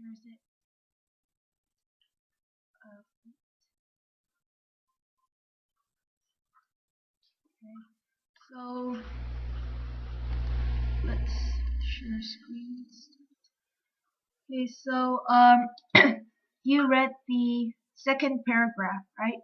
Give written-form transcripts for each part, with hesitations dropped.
Where is it? Okay. So let's share screens. Okay, so you read the second paragraph, right?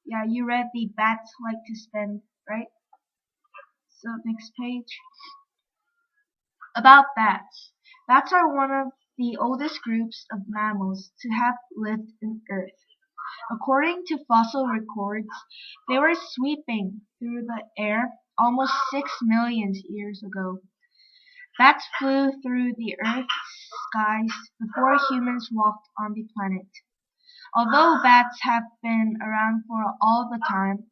Yeah, you read the bats like to spend, right? So next page. About bats. Bats are one of the oldest groups of mammals to have lived on Earth. According to fossil records, they were sweeping through the air almost 6 million years ago. Bats flew through the Earth's skies before humans walked on the planet. Although bats have been around for all the time,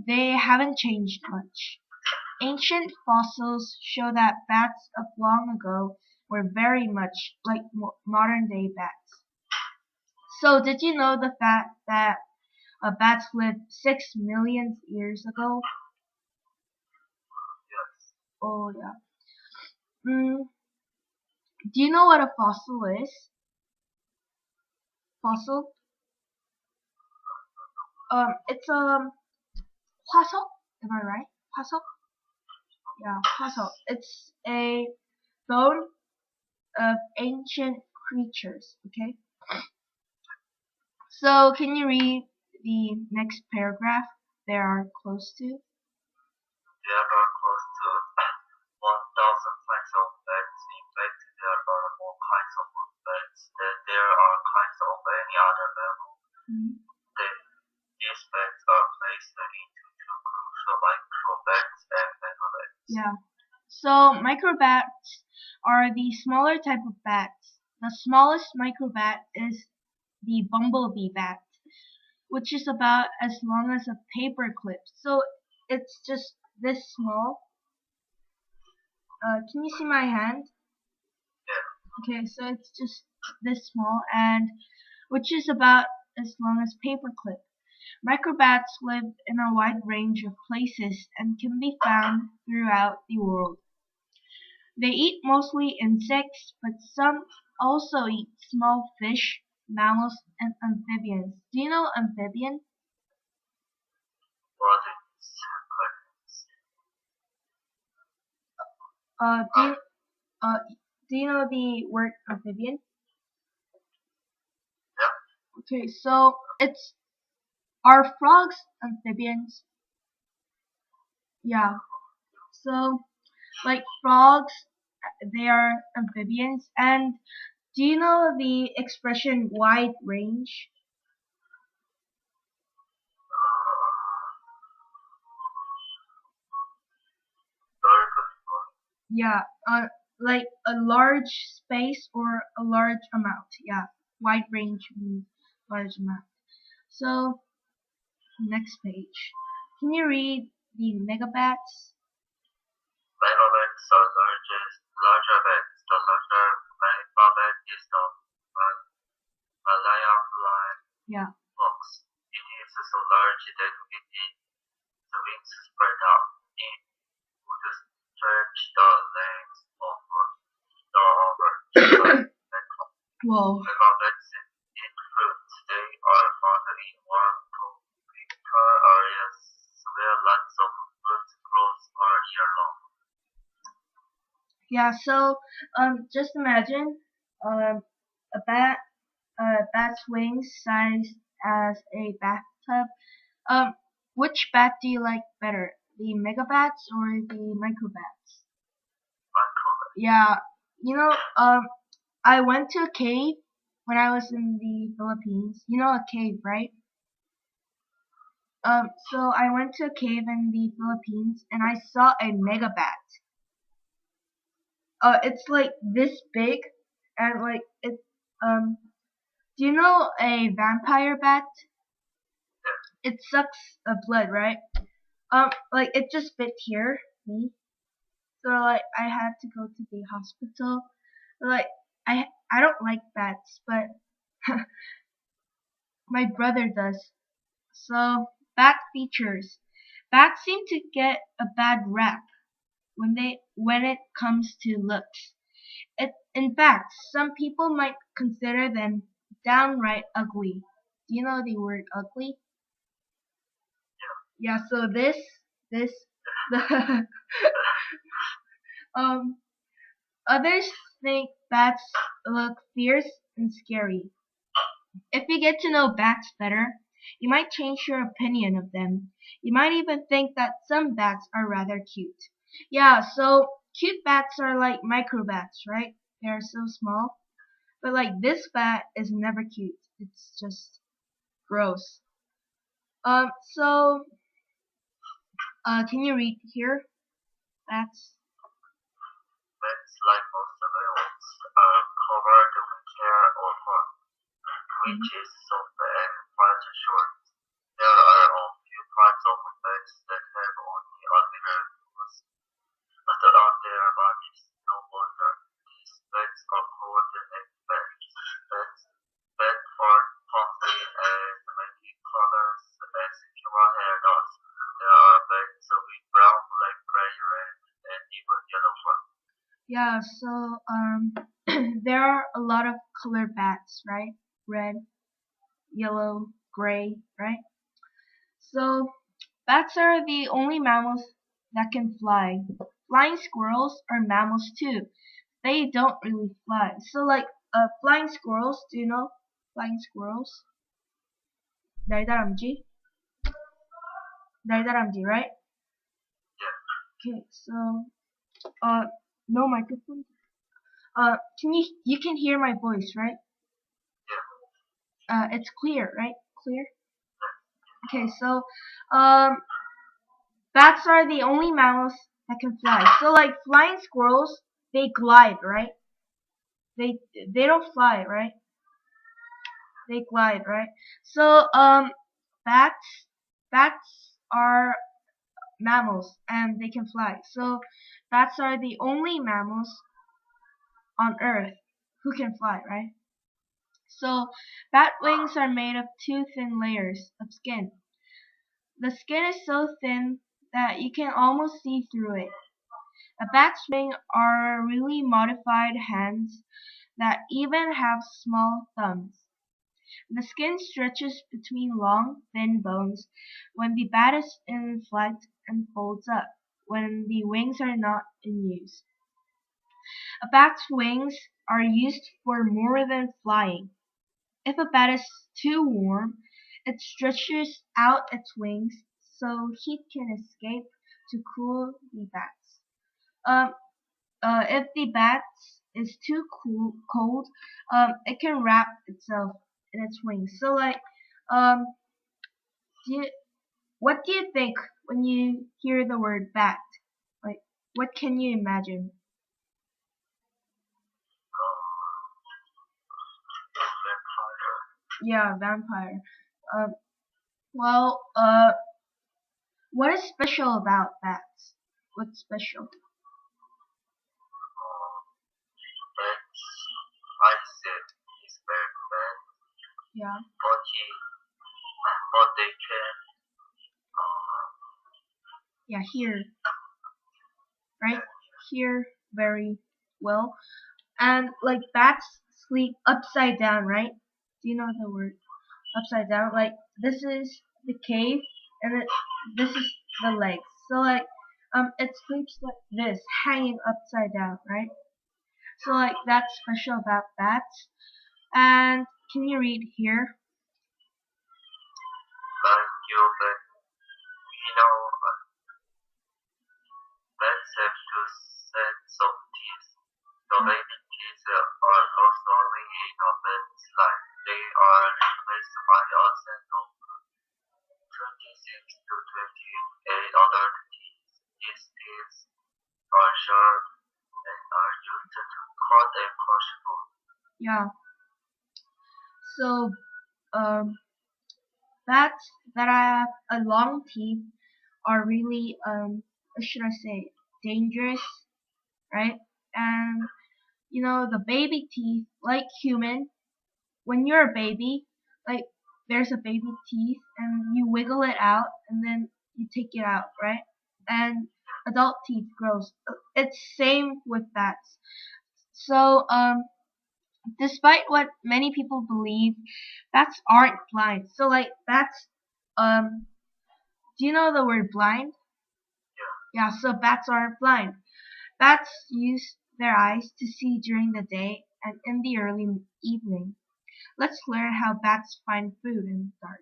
they haven't changed much. Ancient fossils show that bats of long ago were very much like modern-day bats. So, did you know the fact that bats lived 6 million years ago? Yes. Oh, yeah. Do you know what a fossil is? Fossil? It's fossil. Am I right? Fossil? Yeah, fossil. It's a bone of ancient creatures. Okay. So, can you read the next paragraph they are close to? There are close to 1,000 kinds of bats. In fact, there are more kinds of bats than there are kinds of any other mammal. These bats are placed into two groups of microbats and macrobats. Yeah. So microbats are the smaller type of bats. The smallest microbat is the bumblebee bat, which is about as long as a paper clip. So it's just this small. Can you see my hand? Yeah. Okay, so it's just this small, and which is about as long as paperclip. Microbats live in a wide range of places and can be found throughout the world. They eat mostly insects, but some also eat small fish, mammals, and amphibians. Do you know amphibian? What is Uh, do you, uh, do you know the word amphibian? Yeah. Okay, so are frogs amphibians? Yeah. So like frogs, they are amphibians. And do you know the expression wide range? Yeah, like a large space or a large amount. Yeah, wide range means large amount. So next page. Can you read the megabats? Megabats are larger bats. The larger megabat is the Malaya fly Yeah. fox. It is so large that the wings spread out. It would stretch the legs over Whoa. Megabats eat fruit. They are found in warm tropical areas where lots of fruit grows all year long. Yeah. So just imagine a bat's wings sized as a bathtub. Um, which bat do you like better, the megabats or the microbats? Microbats. Yeah, you know, I went to a cave when I was in the Philippines. You know a cave, right? So I went to a cave in the Philippines and I saw a megabat. It's like this big and like do you know a vampire bat? It sucks blood, right? Like it just bit here, me. So like I had to go to the hospital. Like I don't like bats, but my brother does. So bat features. Bats seem to get a bad rap when it comes to looks. In fact, some people might consider them downright ugly. Do you know the word ugly? Yeah, so this, the, um, others think bats look fierce and scary. If you get to know bats better, you might change your opinion of them. You might even think that some bats are rather cute. Yeah, so cute bats are like microbats, right? They're so small. But like this bat is never cute. It's just gross. So can you read here? Bats. Bats, like most mammals, are covered with hair or fur, which is soft and quite short. There are a few parts of bats that have only ordinary furs, but on their bodies. No wonder these bats are called neck bats. Bat fur comes in as many colors as human hair does. There are bats with brown, black, gray, red, and even yellow fur. Yeah, so there are a lot of colored bats, right? Red, yellow, gray, right? So bats are the only mammals that can fly. Flying squirrels are mammals too. They don't really fly. So like flying squirrels, do you know flying squirrels? 날다람쥐? 날다람쥐, right? Okay, so no microphone. Can you can hear my voice, right? It's clear, right? Clear? Okay, so bats are the only mammals that can fly. So like flying squirrels, they glide, right? They don't fly, right? They glide, right? So bats bats are mammals and they can fly. So bats are the only mammals on Earth who can fly, right? So bat wings are made of two thin layers of skin. The skin is so thin that you can almost see through it. A bat's wings are really modified hands that even have small thumbs. The skin stretches between long, thin bones when the bat is in flight and folds up when the wings are not in use. A bat's wings are used for more than flying. If a bat is too warm, it stretches out its wings so heat can escape to cool the bats. Um, if the bat is too cold, it can wrap itself in its wings. So like, um, do you, what do you think when you hear the word bat? Like, what can you imagine? Yeah, vampire. Um, well, what is special about bats? What's special? Bats, I said, is very bad, Yeah. but they can, Yeah, here, right? Here, very well. And like bats sleep upside down, right? Do you know the word upside down? Like this is the cave, and this is the legs. So like, it sleeps like this, hanging upside down, right? So like that's special about bats. And can you read here? like you, but we know bats have two sets of teeth. The baby teeth are lost only in a bat's life. They are replaced by a set of 26 to 28 adult teeth. These teeth are sharp and are used to cut and crush food. Yeah. So bats that have a long teeth are really what should I say, dangerous, right? And you know the baby teeth, like human, when you're a baby, like there's a baby teeth and you wiggle it out and then you take it out, right? And adult teeth grows. It's same with bats. So, despite what many people believe, bats aren't blind. So, like bats, do you know the word blind? Yeah. So bats aren't blind. Bats use their eyes to see during the day and in the early evening. Let's learn how bats find food in the dark.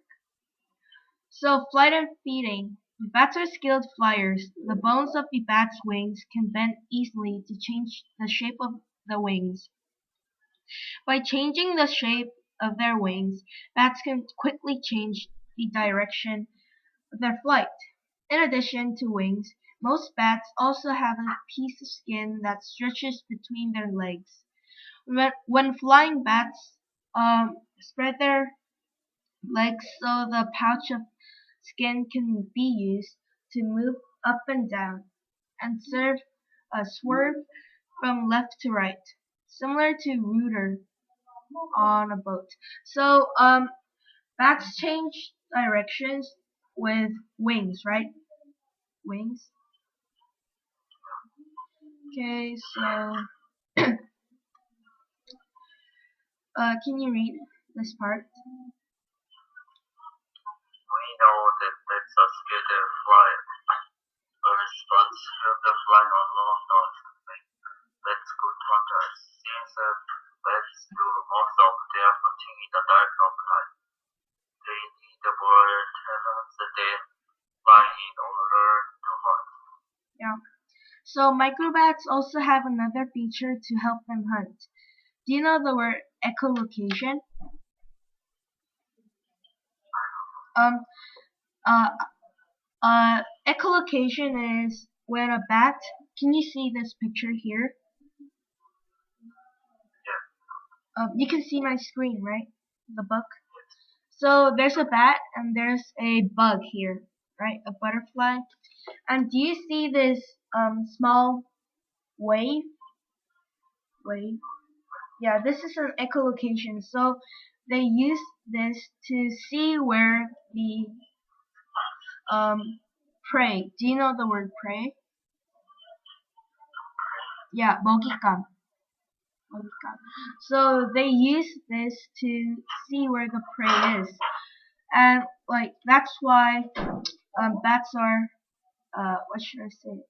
So, flight and feeding. Bats are skilled flyers. The bones of the bat's wings can bend easily to change the shape of the wings. By changing the shape of their wings, bats can quickly change the direction of their flight. In addition to wings, most bats also have a piece of skin that stretches between their legs. When flying, bats spread their legs so the pouch of skin can be used to move up and down and serve a swerve from left to right, similar to rudder on a boat. So bats change directions with wings, right? Wings. Okay, so can you read this part? We know that bats are skilled at flying. A response skilled at flying on long notes make bats good hunters, since bats do most of their hunting in the dark of night. They need the bird talents then fly in order to hunt. Yeah. So microbats also have another feature to help them hunt. Do you know the word echolocation? Um, uh, echolocation is when a bat. Can you see this picture here? You can see my screen, right? The book. So there's a bat and there's a bug here, right? A butterfly. And do you see this small wave? Wave. Yeah, this is an echolocation. So they use this to see where the prey. Do you know the word prey? Yeah, 먹잇감. 먹잇감. So they use this to see where the prey is, and like that's why bats are what should I say?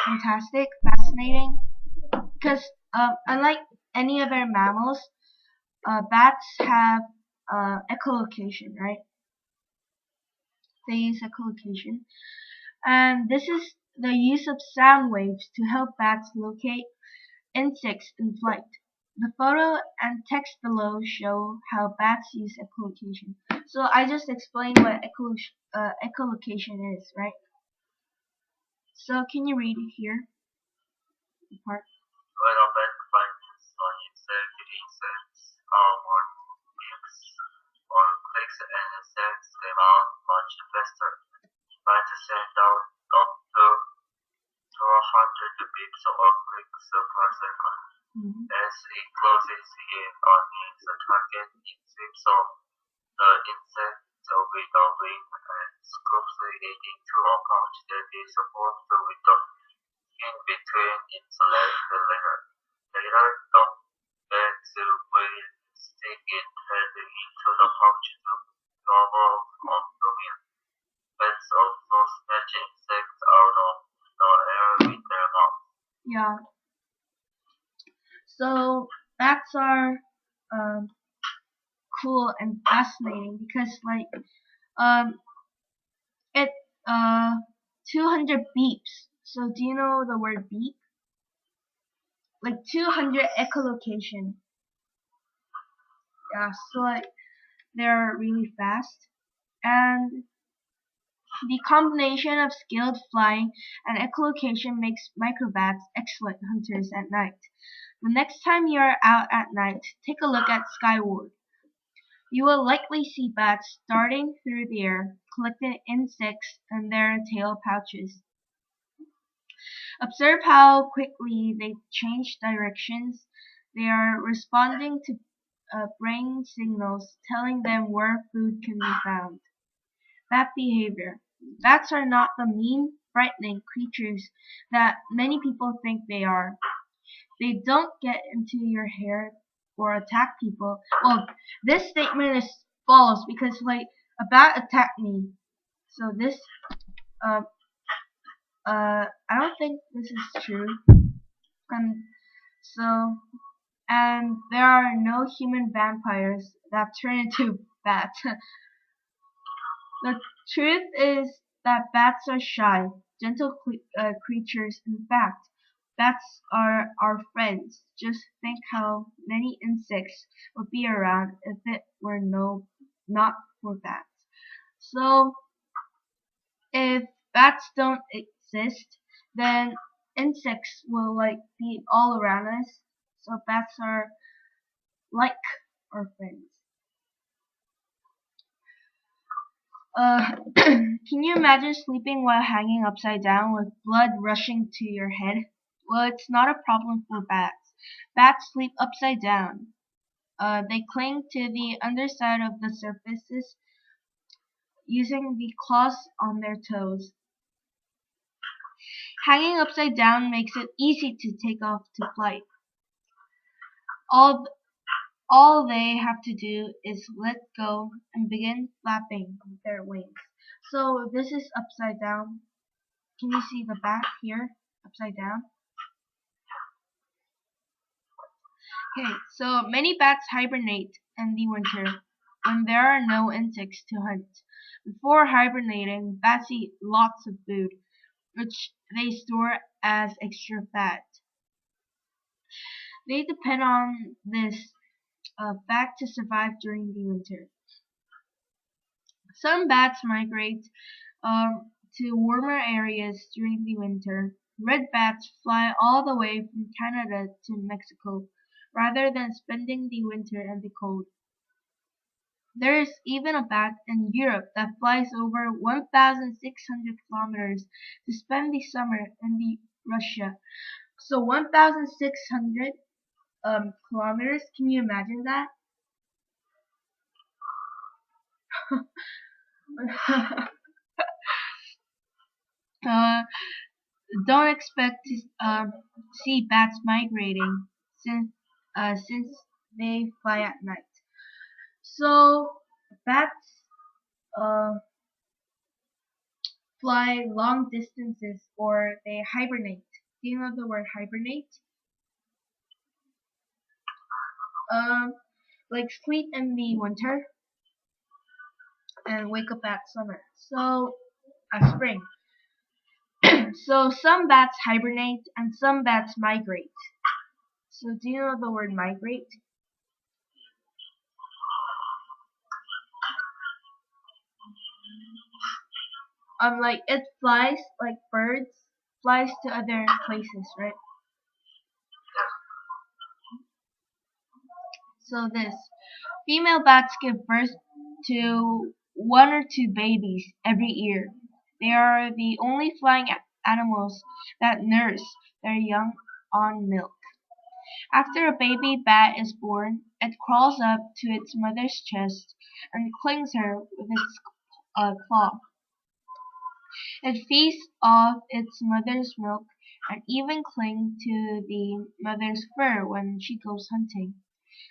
Fantastic, fascinating, because unlike any other mammals, bats have echolocation, right? They use echolocation, and this is the use of sound waves to help bats locate insects in flight. The photo and text below show how bats use echolocation. So I just explained what echolocation is, right? So can you read it here? The part. When a bat finds an insect, it insects or beaks or clicks and sends them out much faster. Bats send out up to 100 beeps or clicks per second. As it closes in on its target, it sweeps off the insect with a wing and scoops it into a pouch that is formed with the in between its legs later. Later, the bat will stick its head into the pouch to gobble on the meal. Bats also snatch insects out of the air with their mouth. Yeah. So bats are cool and fascinating because like it uh 200 beeps. So do you know the word beep? Like 200 echolocation. Yeah, so like they're really fast, and the combination of skilled flying and echolocation makes microbats excellent hunters at night. The next time you are out at night, take a look at skyward. You will likely see bats darting through the air, collecting insects in their tail pouches. Observe how quickly they change directions. They are responding to brain signals telling them where food can be found. Bat behavior. Bats are not the mean, frightening creatures that many people think they are. They don't get into your hair or attack people. Well, this statement is false because like a bat attacked me. So this uh I don't think this is true. And so and there are no human vampires that turn into bats. The truth is that bats are shy, gentle creatures. In fact, bats are our friends. Just think how many insects would be around if it were not for bats. So, if bats don't exist, then insects will like be all around us. So bats are like our friends. Can you imagine sleeping while hanging upside down with blood rushing to your head? Well, it's not a problem for bats. Bats sleep upside down. They cling to the underside of the surfaces using the claws on their toes. Hanging upside down makes it easy to take off to flight. All, all they have to do is let go and begin flapping their wings. So this is upside down. Can you see the bat here? Upside down. Okay, so many bats hibernate in the winter when there are no insects to hunt. Before hibernating, bats eat lots of food, which they store as extra fat. They depend on this fat to survive during the winter. Some bats migrate to warmer areas during the winter. Red bats fly all the way from Canada to Mexico rather than spending the winter in the cold. There is even a bat in Europe that flies over 1,600 kilometers to spend the summer in Russia. So 1,600 kilometers, can you imagine that? uh, don't expect to see bats migrating since they fly at night. So bats uh, fly long distances or they hibernate. Do you know the word hibernate? Um, like sleep in the winter and wake up at summer. So spring. So some bats hibernate and some bats migrate. So do you know the word migrate? Like it flies like birds, flies to other places, right? So this female bats give birth to one or two babies every year. They are the only flying animals that nurse their young on milk. After a baby bat is born, it crawls up to its mother's chest and clings her with its claw. It feasts off its mother's milk and even clings to the mother's fur when she goes hunting.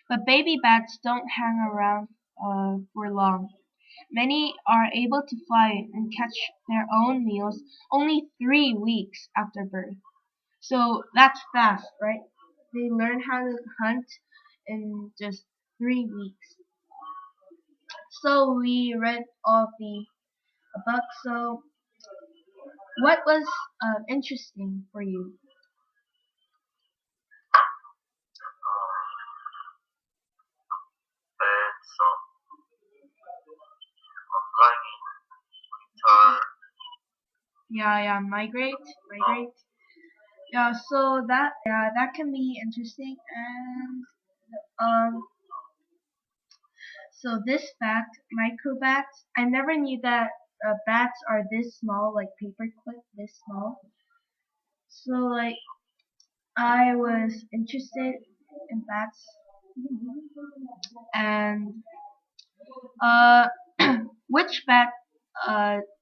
But baby bats don't hang around for long. Many are able to fly and catch their own meals only 3 weeks after birth. So that's fast, right? They learn how to hunt in just 3 weeks. So we read all the above. So what was interesting for you? And so, flying winter, Yeah, migrate. Yeah, so that can be interesting. And um, so this fact, microbats. I never knew that bats are this small, like paperclip, this small. So like I was interested in bats, and uh, which bat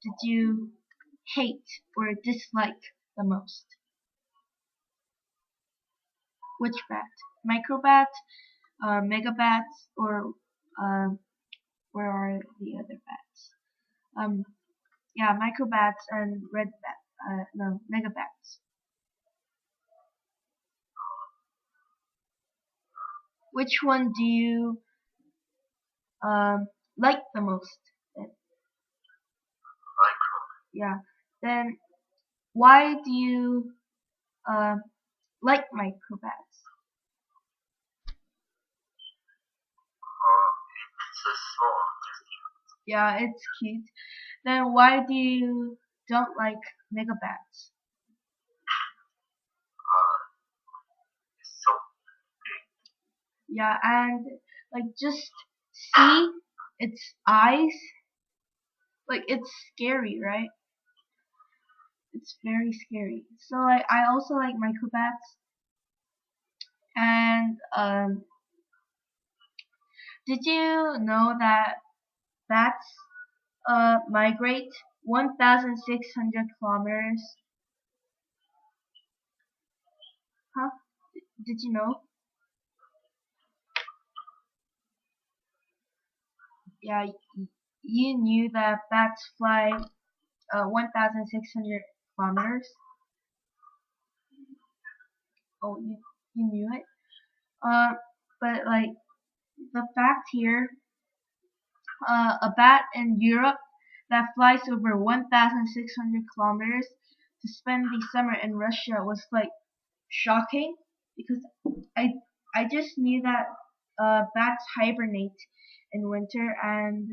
did you hate or dislike the most? Which bat? Microbat, megabats, or where are the other bats? Yeah, microbats and red bat. No, megabats. Which one do you like the most? Micro. Yeah. Then why do you like microbats? It's small. Yeah, it's cute. Then why do you don't like megabats? It's so big. Yeah, and like just see its eyes. Like it's scary, right? It's very scary. So I also like microbats. And did you know that bats migrate 1,600 kilometers? Huh? Did you know? Yeah, you knew that bats fly 1,600 kilometers. Oh, you knew it. Uh, but like the fact here, a bat in Europe that flies over 1,600 kilometers to spend the summer in Russia was like shocking because I I just knew that bats hibernate in winter and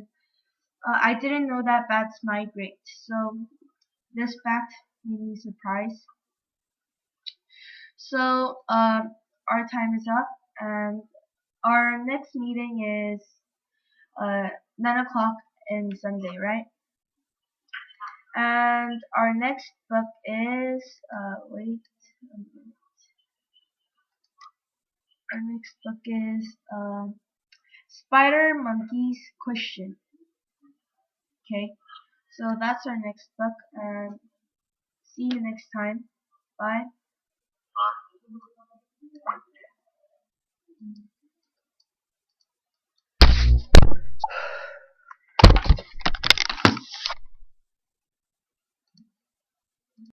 I didn't know that bats migrate. So this fact made me surprised. So our time is up and our next meeting is uh, 9 o'clock in Sunday, right? And our next book is wait a minute. Our next book is Spider Monkey's Question. Okay, so that's our next book, and see you next time. Bye.